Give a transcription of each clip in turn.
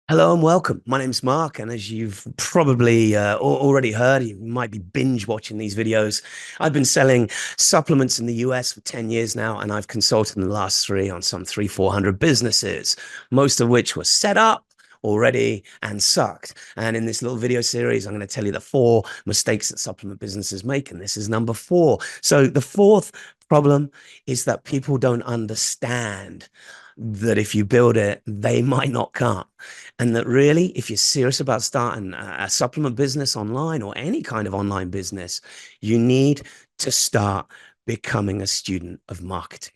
Hello and welcome. My name's Mark, and as you've probably already heard, you might be binge watching these videos. I've been selling supplements in the US for 10 years now, and I've consulted in the last three on some 400 businesses, most of which were set up already and sucked. And in this little video series, I'm going to tell you the four mistakes that supplement businesses make, and this is number four. So the fourth problem is that people don't understand that if you build it, they might not come. And that really, if you're serious about starting a supplement business online or any kind of online business, you need to start becoming a student of marketing.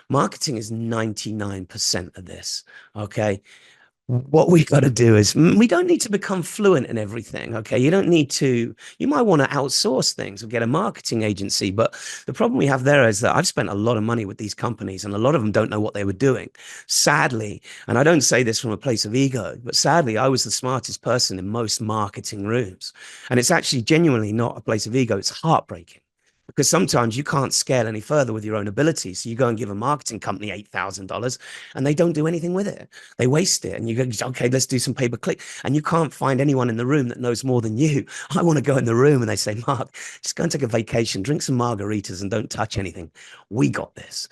Marketing is 99% of this. Okay. What we got to do is we don't need to become fluent in everything. Okay. You don't need to, you might want to outsource things or get a marketing agency. But the problem we have there is that I've spent a lot of money with these companies and a lot of them don't know what they were doing. Sadly, and I don't say this from a place of ego, but sadly, I was the smartest person in most marketing rooms. And it's actually genuinely not a place of ego. It's heartbreaking because sometimes you can't scale any further with your own abilities. So you go and give a marketing company $8,000 and they don't do anything with it. They waste it. And you go, okay, let's do some pay per click. And you can't find anyone in the room that knows more than you. I want to go in the room and they say, Mark, just go and take a vacation, drink some margaritas and don't touch anything. We got this.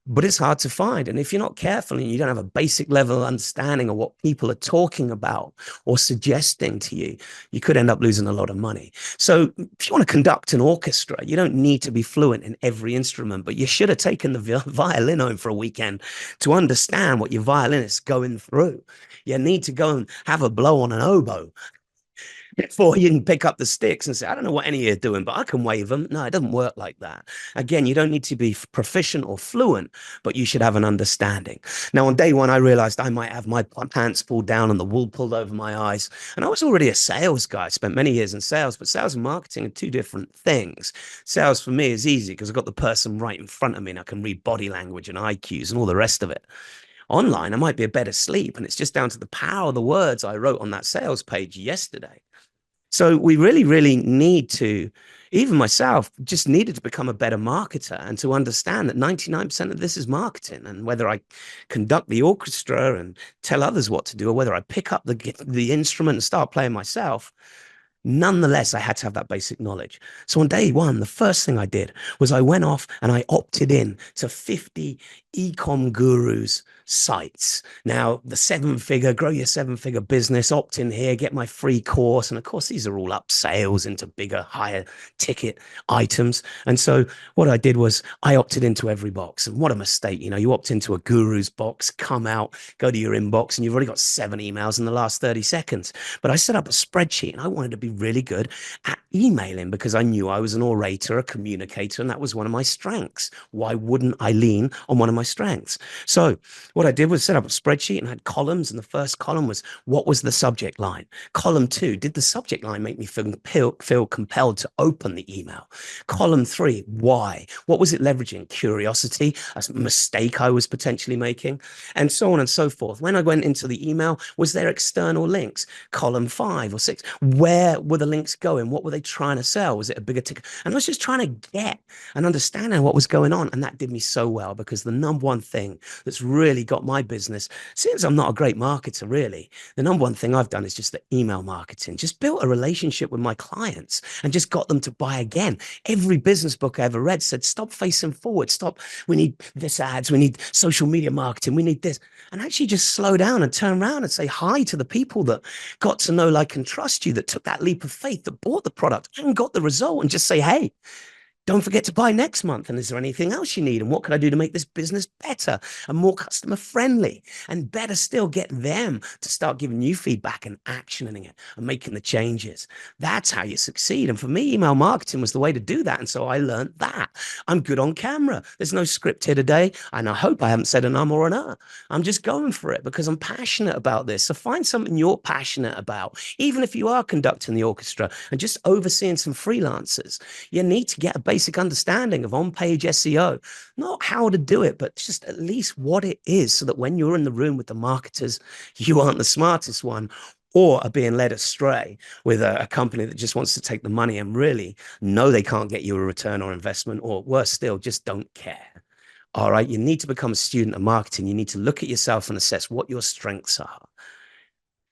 But it's hard to find. And if you're not careful and you don't have a basic level understanding of what people are talking about or suggesting to you, you could end up losing a lot of money. So if you want to conduct an orchestra, you don't need to be fluent in every instrument, but you should have taken the violin home for a weekend to understand what your violinist's going through. You need to go and have a blow on an oboe before you can pick up the sticks and say, I don't know what any of you are doing, but I can wave them. No, it doesn't work like that. Again, you don't need to be proficient or fluent, but you should have an understanding. Now, on day one, I realized I might have my pants pulled down and the wool pulled over my eyes. And I was already a sales guy. I spent many years in sales, but sales and marketing are two different things. Sales for me is easy because I've got the person right in front of me and I can read body language and IQs and all the rest of it. Online, I might be a better sleep, and it's just down to the power of the words I wrote on that sales page yesterday. So we really, really need to, even myself, just needed to become a better marketer and to understand that 99% of this is marketing. And whether I conduct the orchestra and tell others what to do, or whether I pick up the instrument and start playing myself, nonetheless, I had to have that basic knowledge. So on day one, the first thing I did was I went off and I opted in to 50 ecom gurus sites. Now, the grow your seven figure business, opt in here, get my free course. And of course, these are all up sales into bigger, higher ticket items. And so what I did was I opted into every box. And what a mistake. You know, you opt into a guru's box, come out, go to your inbox, and you've already got 7 emails in the last 30 seconds. But I set up a spreadsheet and I wanted to be really good at emailing because I knew I was an orator, a communicator, and that was one of my strengths. Why wouldn't I lean on one of my strengths? So what I did was set up a spreadsheet and had columns. And the first column was, what was the subject line? Column 2, did the subject line make me feel compelled to open the email? Column 3, why? What was it leveraging? Curiosity, a mistake I was potentially making, and so on and so forth. When I went into the email, was there external links? Column 5 or 6, where were the links going? What were they trying to sell? Was it a bigger ticket? And I was just trying to get an understanding of what was going on. And that did me so well because the number one thing that's really got my business, since I'm not a great marketer, really, the number one thing I've done is just the email marketing, just built a relationship with my clients and just got them to buy again. Every business book I ever read said, stop facing forward, stop. We need this ads, we need social media marketing, we need this. And actually just slow down and turn around and say hi to the people that got to know, like, and trust you, that took that leap of faith, that bought the product and got the result, and just say, hey, don't forget to buy next month. And is there anything else you need? And what can I do to make this business better and more customer friendly? And better still, get them to start giving you feedback and actioning it and making the changes. That's how you succeed. And for me, email marketing was the way to do that. And so I learned that. I'm good on camera. There's no script here today. And I hope I haven't said an or an I'm just going for it because I'm passionate about this. So find something you're passionate about. Even if you are conducting the orchestra and just overseeing some freelancers, you need to get a basic understanding of on-page SEO, not how to do it, but just at least what it is, so that when you're in the room with the marketers, you aren't the smartest one or are being led astray with a company that just wants to take the money and really know they can't get you a return on investment, or worse still, just don't care. All right. You need to become a student of marketing. You need to look at yourself and assess what your strengths are.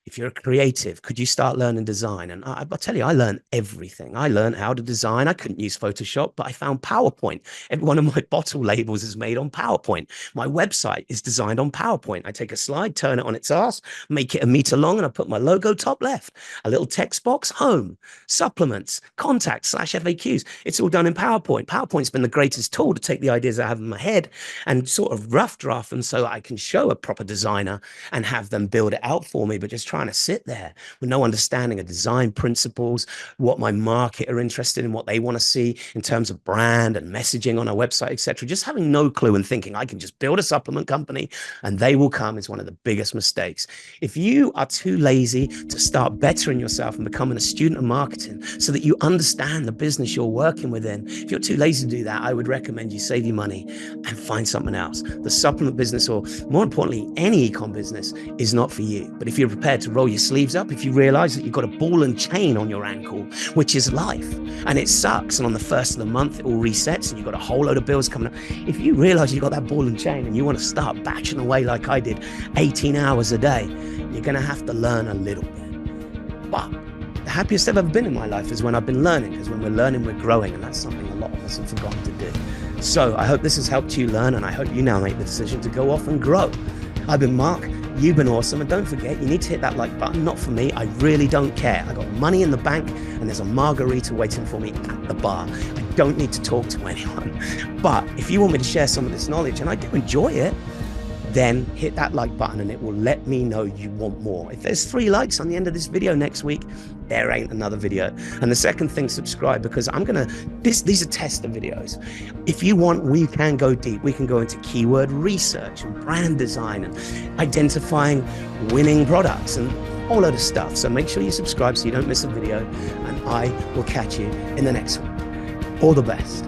If you're a creative, could you start learning design? And I'll tell you, I learned everything. I learned how to design. I couldn't use Photoshop, but I found PowerPoint. Every one of my bottle labels is made on PowerPoint. My website is designed on PowerPoint. I take a slide, turn it on its ass, make it 1 meter long, and I put my logo top left, a little text box, home, supplements, contacts, /FAQs. It's all done in PowerPoint. PowerPoint's been the greatest tool to take the ideas I have in my head and sort of rough draft them so I can show a proper designer and have them build it out for me. But just trying to sit there with no understanding of design principles, what my market are interested in, what they want to see in terms of brand and messaging on our website, etc. Just having no clue and thinking I can just build a supplement company and they will come is one of the biggest mistakes. If you are too lazy to start bettering yourself and becoming a student of marketing so that you understand the business you're working within, if you're too lazy to do that, I would recommend you save your money and find something else. The supplement business, or more importantly, any e-com business, is not for you. But if you're prepared to roll your sleeves up, if you realize that you've got a ball and chain on your ankle, which is life, and it sucks, and on the first of the month it all resets and you've got a whole load of bills coming up, if you realize you've got that ball and chain and you want to start batching away like I did 18 hours a day, you're going to have to learn a little bit. But the happiest I've ever been in my life is when I've been learning, because when we're learning, we're growing, and that's something a lot of us have forgotten to do. So I hope this has helped you learn, and I hope you now make the decision to go off and grow. I've been Mark. You've been awesome. And don't forget, you need to hit that like button. Not for me. I really don't care. I got money in the bank and there's a margarita waiting for me at the bar. I don't need to talk to anyone. But if you want me to share some of this knowledge, and I do enjoy it, then hit that like button and it will let me know you want more. If there's 3 likes on the end of this video next week, there ain't another video. And the second thing, subscribe, because these are tester videos. If you want, we can go deep. We can go into keyword research and brand design and identifying winning products and all other stuff. So make sure you subscribe so you don't miss a video, and I will catch you in the next one. All the best.